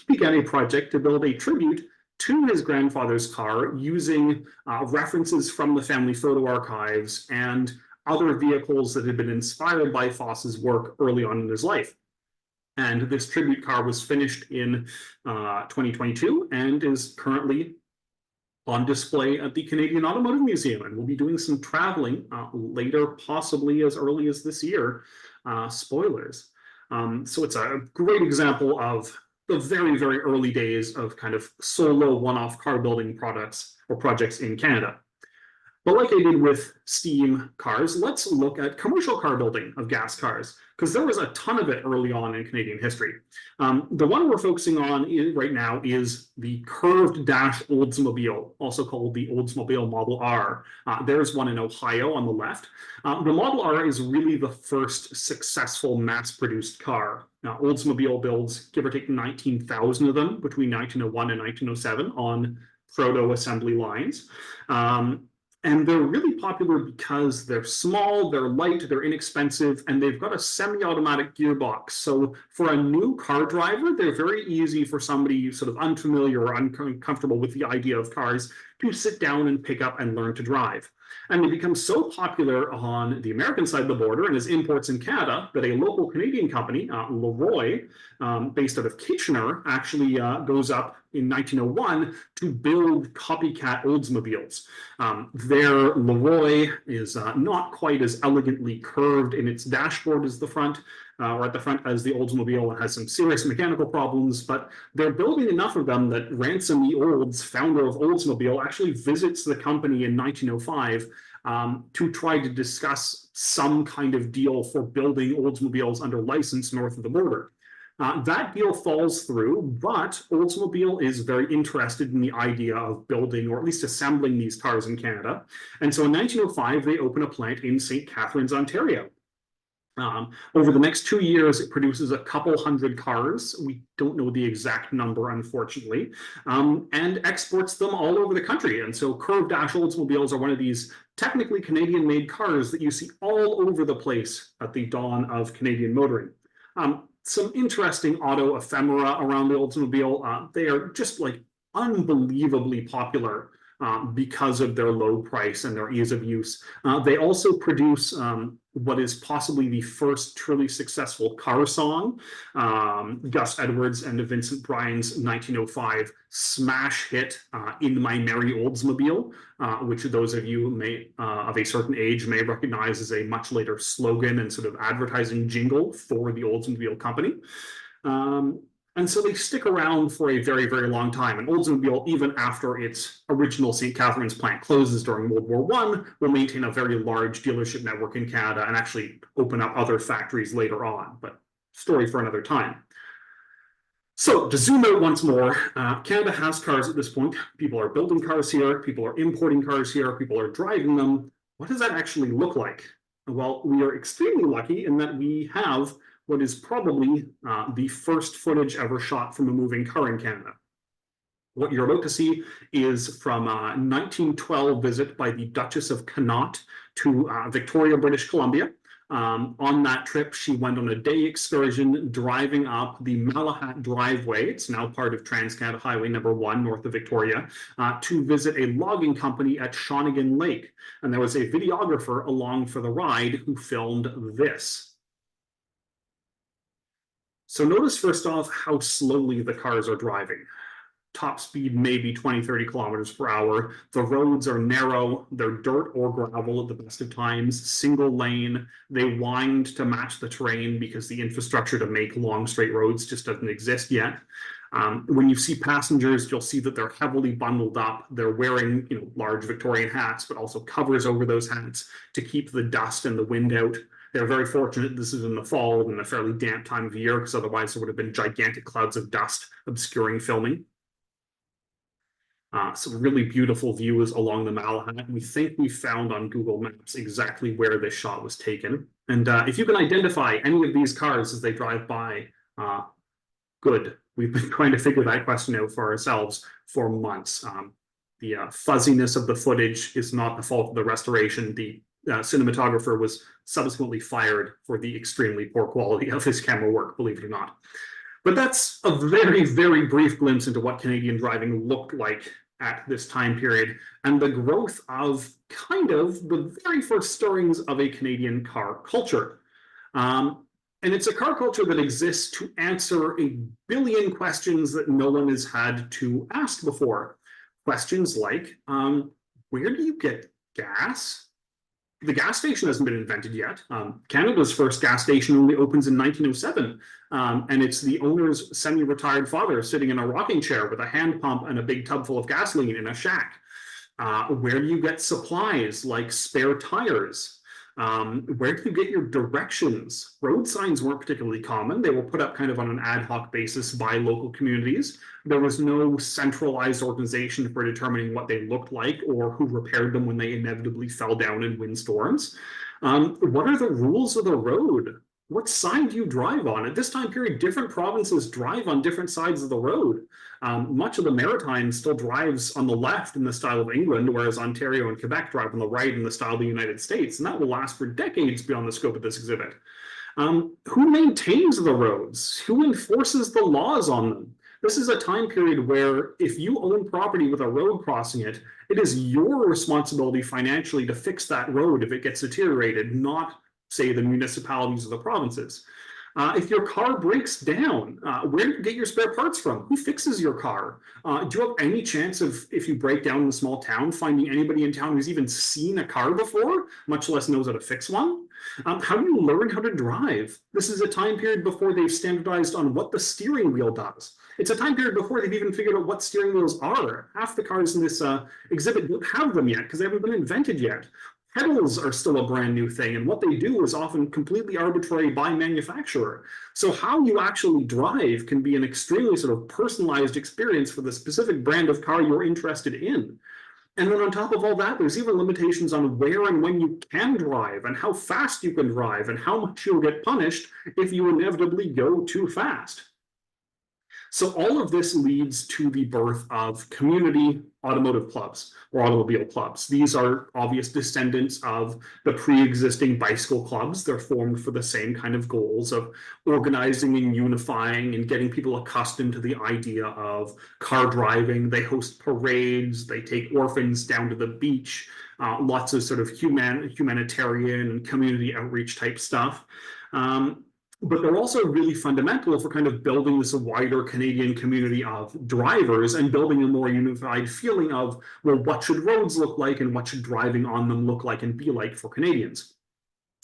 began a project to build a tribute to his grandfather's car using references from the family photo archives and other vehicles that had been inspired by Foss's work early on in his life. And this tribute car was finished in 2022 and is currently on display at the Canadian Automotive Museum, and we'll be doing some traveling later, possibly as early as this year. Spoilers. So it's a great example of the very, very early days of kind of solo one-off car building products or projects in Canada. But like I did with steam cars, let's look at commercial car building of gas cars, because there was a ton of it early on in Canadian history. The one we're focusing on right now is the curved dash Oldsmobile, also called the Oldsmobile Model R. There's one in Ohio on the left. The Model R is really the first successful mass-produced car. Now, Oldsmobile builds, give or take 19,000 of them between 1901 and 1907 on proto-assembly lines. And they're really popular because they're small, they're light, they're inexpensive, and they've got a semi-automatic gearbox. So for a new car driver, they're very easy for somebody sort of unfamiliar or uncomfortable with the idea of cars to sit down and pick up and learn to drive. And they become so popular on the American side of the border and as imports in Canada that a local Canadian company, Leroy, based out of Kitchener, actually goes up in 1901 to build copycat Oldsmobiles. Their Leroy is not quite as elegantly curved in its dashboard as the front, or at the front as the Oldsmobile. It has some serious mechanical problems, but they're building enough of them that Ransom E. Olds, founder of Oldsmobile, actually visits the company in 1905 to try to discuss some kind of deal for building Oldsmobiles under license north of the border. That deal falls through, but Oldsmobile is very interested in the idea of building or at least assembling these cars in Canada. And so in 1905, they open a plant in St. Catharines, Ontario. Over the next 2 years, it produces a couple hundred cars. We don't know the exact number, unfortunately, and exports them all over the country. And so curved dash Oldsmobiles are one of these technically Canadian-made cars that you see all over the place at the dawn of Canadian motoring. Some interesting auto ephemera around the Oldsmobile. They are just like unbelievably popular because of their low price and their ease of use. They also produce what is possibly the first truly successful car song, Gus Edwards and Vincent Bryan's 1905 smash hit, In My Merry Oldsmobile, which those of you may of a certain age may recognize as a much later slogan and sort of advertising jingle for the Oldsmobile company. And so they stick around for a very, very long time. And Oldsmobile, even after its original St. Catharines plant closes during World War I, will maintain a very large dealership network in Canada and actually open up other factories later on. But story for another time. So to zoom out once more, Canada has cars at this point. People are building cars here. People are importing cars here. People are driving them. What does that actually look like? Well, we are extremely lucky in that we have what is probably the first footage ever shot from a moving car in Canada. What you're about to see is from a 1912 visit by the Duchess of Connaught to Victoria, British Columbia. On that trip, she went on a day excursion driving up the Malahat Driveway. It's now part of Trans-Canada Highway number 1 north of Victoria, to visit a logging company at Shawnigan Lake. And there was a videographer along for the ride who filmed this. So notice first off how slowly the cars are driving. Top speed maybe 20-30 kilometers per hour. The roads are narrow, they're dirt or gravel at the best of times, single lane. They wind to match the terrain because the infrastructure to make long straight roads just doesn't exist yet. When you see passengers, you'll see that they're heavily bundled up. They're wearing, large Victorian hats, but also covers over those hats to keep the dust and the wind out. They're very fortunate this is in the fall and a fairly damp time of year, because otherwise there would have been gigantic clouds of dust obscuring filming. Some really beautiful views along the Malahat. We think we found on Google Maps exactly where this shot was taken. And if you can identify any of these cars as they drive by, good. We've been trying to figure that question out for ourselves for months. The fuzziness of the footage is not the fault of the restoration. The cinematographer was subsequently fired for the extremely poor quality of his camera work, believe it or not. But that's a very, very brief glimpse into what Canadian driving looked like at this time period, and the growth of kind of the very first stirrings of a Canadian car culture. And it's a car culture that exists to answer a billion questions that no one has had to ask before. Questions like, where do you get gas? The gas station hasn't been invented yet. Canada's first gas station only opens in 1907, and it's the owner's semi-retired father sitting in a rocking chair with a hand pump and a big tub full of gasoline in a shack. Where do you get supplies like spare tires? Where do you get your directions? Road signs weren't particularly common. They were put up kind of on an ad hoc basis by local communities. There was no centralized organization for determining what they looked like or who repaired them when they inevitably fell down in windstorms. What are the rules of the road? What side do you drive on? At this time period, different provinces drive on different sides of the road. Much of the Maritime still drives on the left in the style of England, whereas Ontario and Quebec drive on the right in the style of the United States, and that will last for decades beyond the scope of this exhibit. Who maintains the roads? Who enforces the laws on them? This is a time period where if you own property with a road crossing it, it is your responsibility financially to fix that road if it gets deteriorated, not, say, the municipalities or the provinces. If your car breaks down, where do you get your spare parts from? Who fixes your car? Do you have any chance of, if you break down in a small town, finding anybody in town who's even seen a car before, much less knows how to fix one? How do you learn how to drive? This is a time period before they've standardized on what the steering wheel does. It's a time period before they've even figured out what steering wheels are. Half the cars in this exhibit don't have them yet because they haven't been invented yet. Pedals are still a brand new thing, and what they do is often completely arbitrary by manufacturer. So how you actually drive can be an extremely sort of personalized experience for the specific brand of car you're interested in. And then on top of all that, there's even limitations on where and when you can drive and how fast you can drive and how much you'll get punished if you inevitably go too fast. So all of this leads to the birth of community automotive clubs or automobile clubs. These are obvious descendants of the pre-existing bicycle clubs. They're formed for the same kind of goals of organizing and unifying and getting people accustomed to the idea of car driving. They host parades, they take orphans down to the beach, lots of sort of humanitarian and community outreach type stuff. But they're also really fundamental for kind of building this wider Canadian community of drivers and building a more unified feeling of, well, what should roads look like and what should driving on them look like and be like for Canadians?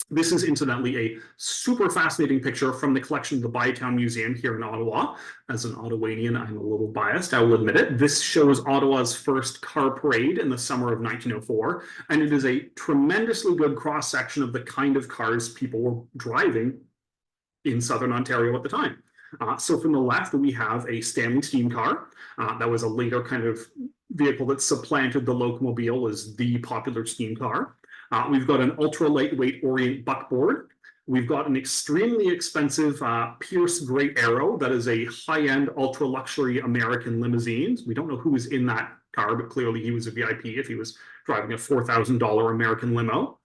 This is incidentally a super fascinating picture from the collection of the Bytown Museum here in Ottawa. As an Ottawanian, I'm a little biased, I will admit it. This shows Ottawa's first car parade in the summer of 1904, and it is a tremendously good cross-section of the kind of cars people were driving in Southern Ontario at the time. So from the left, we have a Stanley steam car. That was a later kind of vehicle that supplanted the locomobile as the popular steam car. We've got an ultra lightweight Orient buckboard. We've got an extremely expensive Pierce Gray Arrow that is a high-end, ultra-luxury American limousine. We don't know who was in that car, but clearly he was a VIP if he was driving a $4,000 American limo.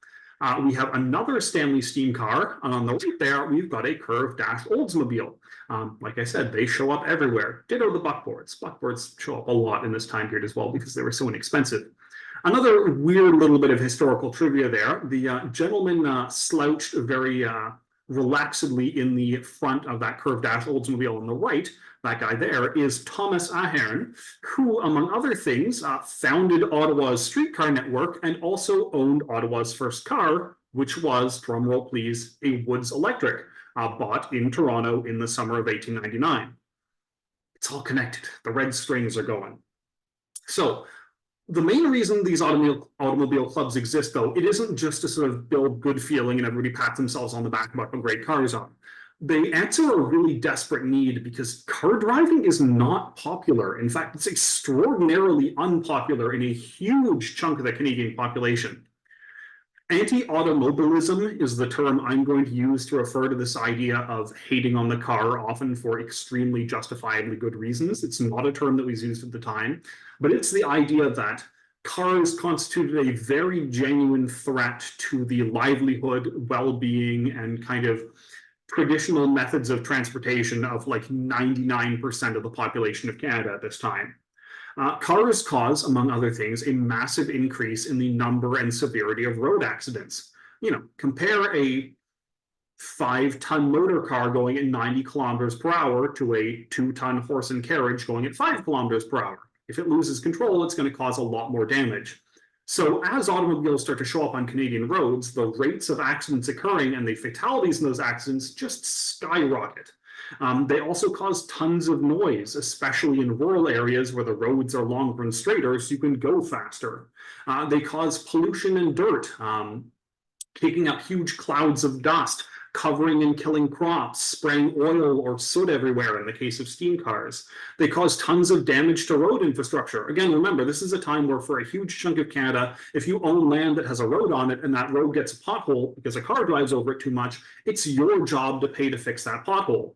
We have another Stanley steam car, and on the right there, we've got a curved dash Oldsmobile. Like I said, they show up everywhere. Ditto the buckboards. Buckboards show up a lot in this time period as well because they were so inexpensive. Another weird little bit of historical trivia there. The gentleman slouched very relaxedly in the front of that curved dash Oldsmobile on the right. That guy there is Thomas Ahern, who, among other things, founded Ottawa's streetcar network and also owned Ottawa's first car, which was, drumroll please, a Woods Electric, bought in Toronto in the summer of 1899. It's all connected. The red strings are going. So, the main reason these automobile clubs exist, though, it isn't just to sort of build good feeling and everybody pat themselves on the back about how great cars are. They answer a really desperate need because car driving is not popular. In fact, it's extraordinarily unpopular in a huge chunk of the Canadian population. Anti-automobilism is the term I'm going to use to refer to this idea of hating on the car, often for extremely justifiably good reasons. It's not a term that was used at the time, but it's the idea that cars constituted a very genuine threat to the livelihood, well-being, and kind of traditional methods of transportation of like 99% of the population of Canada at this time. Cars cause, among other things, a massive increase in the number and severity of road accidents. You know, compare a 5-ton motor car going at 90 kilometers per hour to a 2-ton horse and carriage going at 5 kilometers per hour. If it loses control, it's going to cause a lot more damage. So as automobiles start to show up on Canadian roads, the rates of accidents occurring and the fatalities in those accidents just skyrocket. They also cause tons of noise, especially in rural areas where the roads are longer and straighter, so you can go faster. They cause pollution and dirt, kicking up huge clouds of dust, covering and killing crops, spraying oil or soot everywhere in the case of steam cars. They cause tons of damage to road infrastructure. Again, remember, this is a time where for a huge chunk of Canada, if you own land that has a road on it and that road gets a pothole because a car drives over it too much, it's your job to pay to fix that pothole.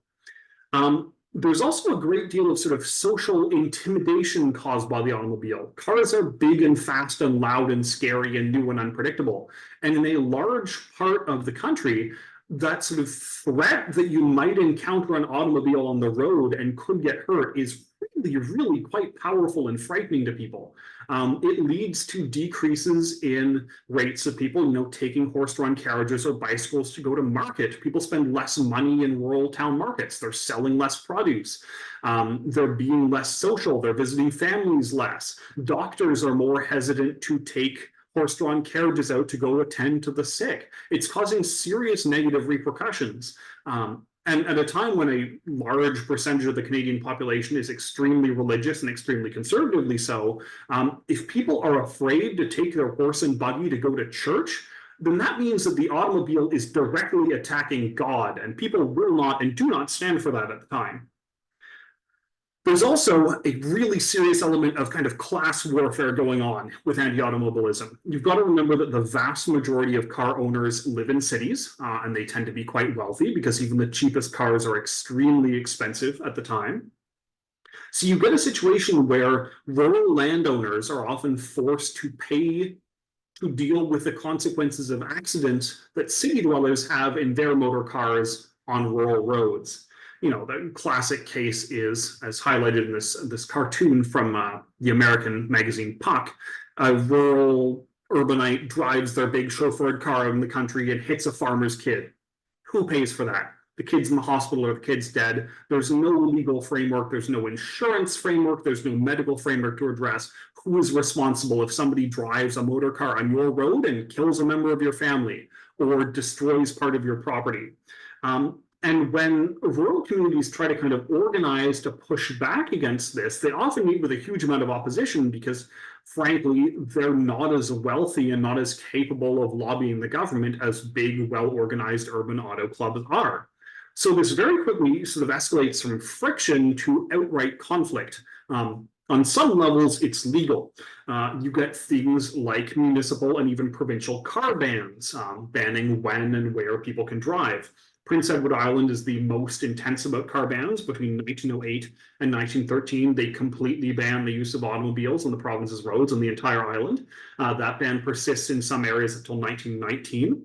There's also a great deal of sort of social intimidation caused by the automobile. Cars are big and fast and loud and scary and new and unpredictable. And in a large part of the country, that sort of threat that you might encounter an automobile on the road and could get hurt is really quite powerful and frightening to people. It leads to decreases in rates of people, you know, taking horse-drawn carriages or bicycles to go to market. People spend less money in rural town markets. They're selling less produce. They're being less social. They're visiting families less. Doctors are more hesitant to take horse-drawn carriages out to go attend to the sick. It's causing serious negative repercussions. And at a time when a large percentage of the Canadian population is extremely religious and extremely conservatively so, if people are afraid to take their horse and buggy to go to church, then that means that the automobile is directly attacking God, and people will not and do not stand for that at the time. There's also a really serious element of kind of class warfare going on with anti-automobilism. You've got to remember that the vast majority of car owners live in cities, and they tend to be quite wealthy because even the cheapest cars are extremely expensive at the time. So you get a situation where rural landowners are often forced to pay to deal with the consequences of accidents that city dwellers have in their motor cars on rural roads. You know, the classic case is, as highlighted in this cartoon from the American magazine Puck, a rural urbanite drives their big chauffeured car in the country and hits a farmer's kid. Who pays for that? The kid's in the hospital or the kid's dead. There's no legal framework. There's no insurance framework. There's no medical framework to address who is responsible if somebody drives a motor car on your road and kills a member of your family or destroys part of your property. And when rural communities try to kind of organize to push back against this, they often meet with a huge amount of opposition because, frankly, they're not as wealthy and not as capable of lobbying the government as big, well-organized urban auto clubs are. So this very quickly sort of escalates from friction to outright conflict. On some levels, it's legal. You get things like municipal and even provincial car bans, banning when and where people can drive. Prince Edward Island is the most intense about car bans. Between 1908 and 1913, they completely banned the use of automobiles on the province's roads on the entire island. That ban persists in some areas until 1919.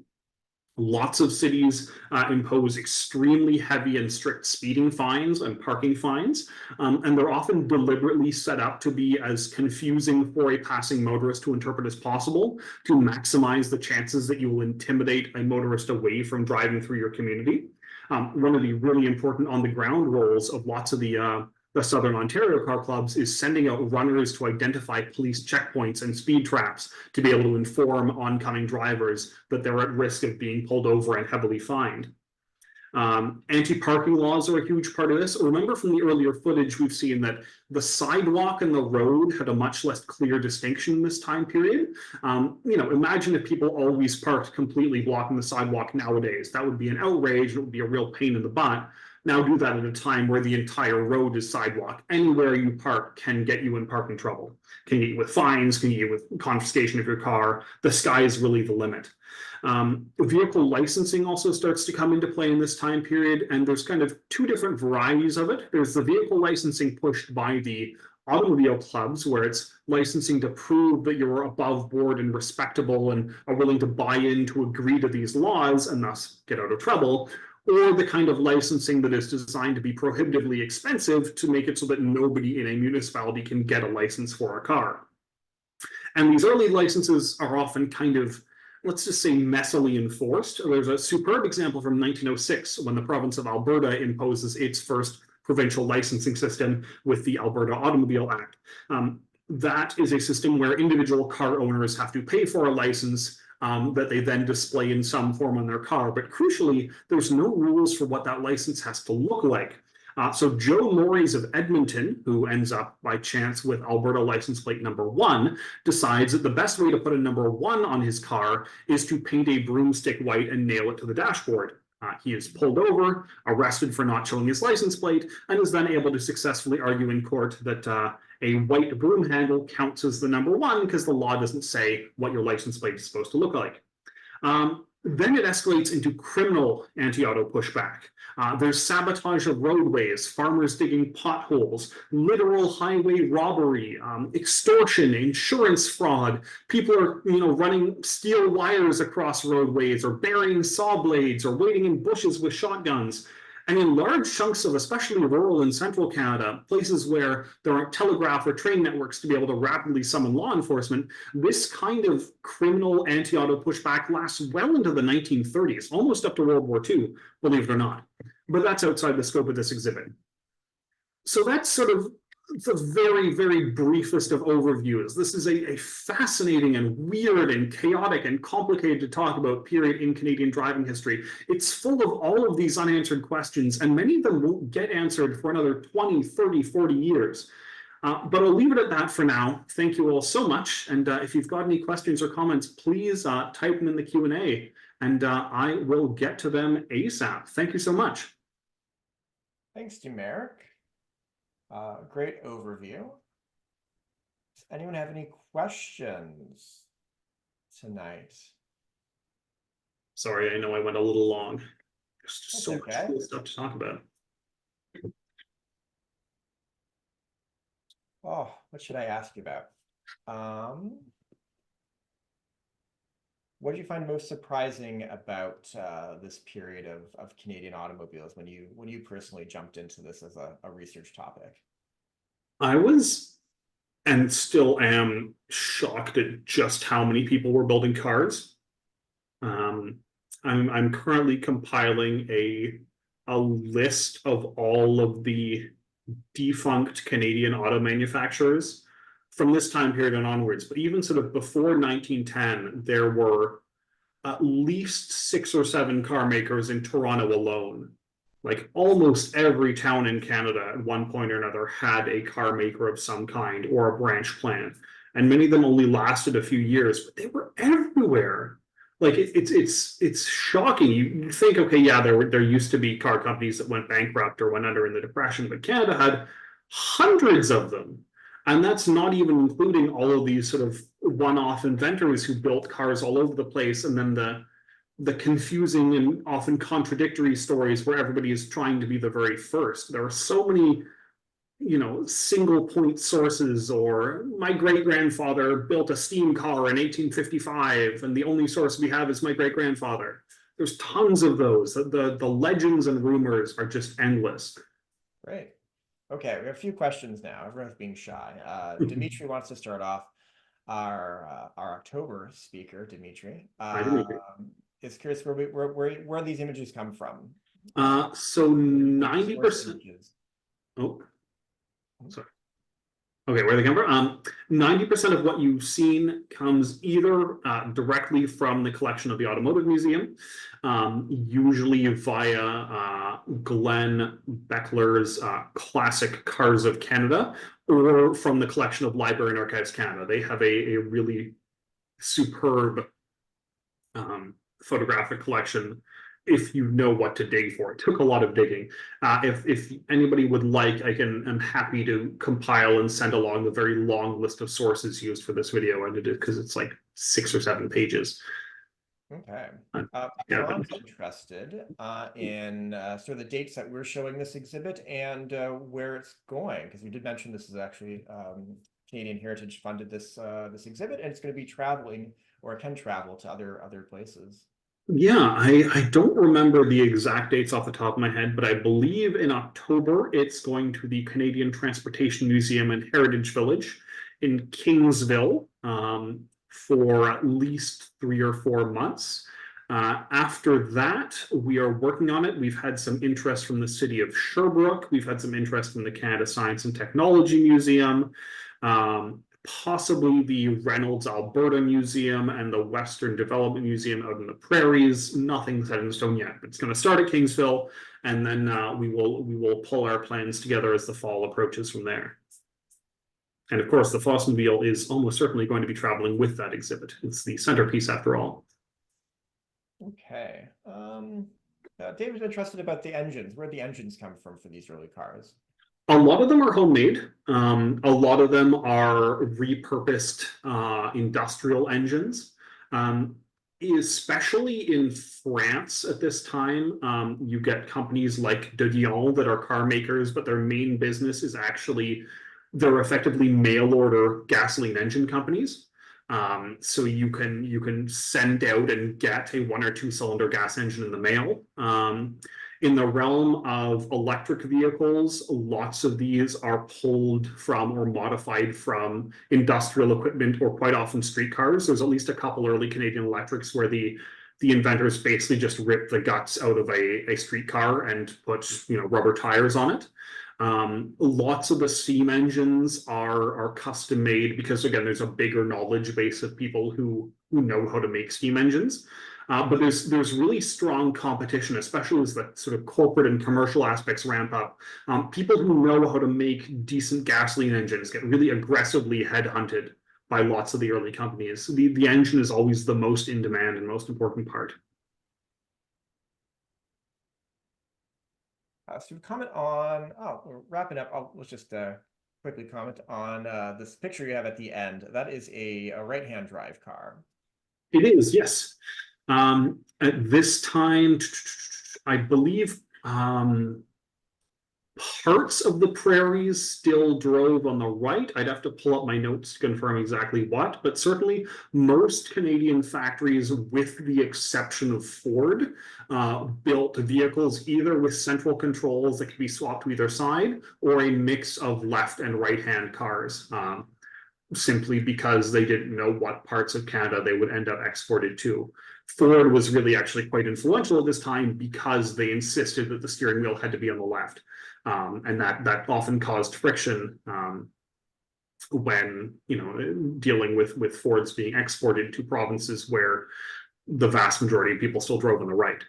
Lots of cities impose extremely heavy and strict speeding fines and parking fines, and they're often deliberately set up to be as confusing for a passing motorist to interpret as possible to maximize the chances that you will intimidate a motorist away from driving through your community. One of the really important on-the-ground roles of lots of the Southern Ontario car clubs is sending out runners to identify police checkpoints and speed traps to be able to inform oncoming drivers that they're at risk of being pulled over and heavily fined. Anti-parking laws are a huge part of this. Remember from the earlier footage, we've seen that the sidewalk and the road had a much less clear distinction in this time period. Imagine if people always parked completely blocking the sidewalk nowadays. That would be an outrage. It would be a real pain in the butt. Now do that at a time where the entire road is sidewalk. Anywhere you park can get you in parking trouble. Can get you with fines, can get you with confiscation of your car. The sky is really the limit. Vehicle licensing also starts to come into play in this time period, and there's kind of two different varieties of it. There's the vehicle licensing pushed by the automobile clubs, where it's licensing to prove that you're above board and respectable and are willing to buy in to agree to these laws and thus get out of trouble, or the kind of licensing that is designed to be prohibitively expensive to make it so that nobody in a municipality can get a license for a car. And these early licenses are often kind of, let's just say, messily enforced. There's a superb example from 1906 when the province of Alberta imposes its first provincial licensing system with the Alberta Automobile Act. That is a system where individual car owners have to pay for a license that they then display in some form on their car. But crucially, there's no rules for what that license has to look like. So Joe Morris of Edmonton, who ends up by chance with Alberta license plate number 1, decides that the best way to put a number 1 on his car is to paint a broomstick white and nail it to the dashboard. He is pulled over, arrested for not showing his license plate, and is then able to successfully argue in court that a white broom handle counts as the number 1 because the law doesn't say what your license plate is supposed to look like. Then it escalates into criminal anti-auto pushback. There's sabotage of roadways, farmers digging potholes, literal highway robbery, extortion, insurance fraud. People are, running steel wires across roadways or burying saw blades or waiting in bushes with shotguns. And in large chunks of especially rural and central Canada, places where there aren't telegraph or train networks to be able to rapidly summon law enforcement, this kind of criminal anti-auto pushback lasts well into the 1930s, almost up to World War II, believe it or not. But that's outside the scope of this exhibit. So that's sort of the very, very briefest of overviews. This is a fascinating and weird and chaotic and complicated to talk about period in Canadian driving history. It's full of all of these unanswered questions, and many of them won't get answered for another 20, 30, 40 years. But I'll leave it at that for now. Thank you all so much. And if you've got any questions or comments, please type them in the Q&A, and I will get to them ASAP. Thank you so much. Thanks, Dumaresq. Great overview. Does anyone have any questions tonight? Sorry, I know I went a little long. There's just That's so okay. much cool stuff to talk about. Oh, what should I ask you about? What did you find most surprising about this period of Canadian automobiles when you personally jumped into this as a research topic? I was, and still am, shocked at just how many people were building cars. I'm currently compiling a list of all of the defunct Canadian auto manufacturers from this time period and onwards. But even sort of before 1910, there were at least 6 or 7 car makers in Toronto alone. Like almost every town in Canada at one point or another had a car maker of some kind or a branch plant. And many of them only lasted a few years, but they were everywhere. Like it's shocking. You think, okay, yeah, there used to be car companies that went bankrupt or went under in the Depression, but Canada had hundreds of them. And that's not even including all of these sort of one-off inventors who built cars all over the place, and then the confusing and often contradictory stories where everybody is trying to be the very first. There are so many, single point sources, or my great grandfather built a steam car in 1855, and the only source we have is my great grandfather. There's tons of those. The legends and rumors are just endless. Great. Okay, we have a few questions now. Everyone's being shy. Dimitri wants to start off. Our October speaker, Dimitri, Hi, Dimitri. is curious where these images come from. So 90%. Oh, sorry. Okay, where they come from? 90% of what you've seen comes either directly from the collection of the Automotive Museum, usually via Glenn Beckler's Classic Cars of Canada, or from the collection of Library and Archives Canada. They have a really superb photographic collection if you know what to dig for. It took a lot of digging. If anybody would like, I'm happy to compile and send along a very long list of sources used for this video, and because it's like 6 or 7 pages. Okay. Yeah, John's interested in sort of the dates that we're showing this exhibit and where it's going, because you did mention this is actually Canadian Heritage funded this exhibit, and it's going to be traveling, or it can travel to other places. Yeah, I don't remember the exact dates off the top of my head, but I believe in October it's going to the Canadian Transportation Museum and Heritage Village in Kingsville for at least 3 or 4 months. After that, we are working on it. We've had some interest from the city of Sherbrooke. We've had some interest from the Canada Science and Technology Museum. Possibly the Reynolds Alberta Museum and the Western Development Museum out in the prairies. Nothing set in stone yet, but it's going to start at Kingsville, and then we will pull our plans together as the fall approaches from there. And of course, the Fossmobile is almost certainly going to be traveling with that exhibit. It's the centerpiece after all. Okay. David's interested about the engines. Where the engines come from for these early cars? A lot of them are homemade. A lot of them are repurposed industrial engines. Especially in France at this time, you get companies like De Dion that are car makers, but their main business is actually, they're effectively mail order gasoline engine companies. So you can send out and get a 1 or 2 cylinder gas engine in the mail. In the realm of electric vehicles, lots of these are pulled from or modified from industrial equipment, or quite often streetcars. There's at least a couple early Canadian electrics where the inventors basically just ripped the guts out of a streetcar and put rubber tires on it. Lots of the steam engines are custom made because, again, there's a bigger knowledge base of people who know how to make steam engines. But there's really strong competition, especially as the sort of corporate and commercial aspects ramp up. People who know how to make decent gasoline engines get really aggressively headhunted by lots of the early companies. The engine is always the most in demand and most important part. So comment on, we're wrapping up. Let's just quickly comment on this picture you have at the end. That is a right-hand drive car. It is, yes. At this time, I believe parts of the prairies still drove on the right. I'd have to pull up my notes to confirm exactly what, but certainly most Canadian factories, with the exception of Ford, built vehicles either with central controls that could be swapped to either side, or a mix of left and right-hand cars, simply because they didn't know what parts of Canada they would end up exported to. Ford was really actually quite influential at this time because they insisted that the steering wheel had to be on the left. And that often caused friction when dealing with Fords being exported to provinces where the vast majority of people still drove on the right.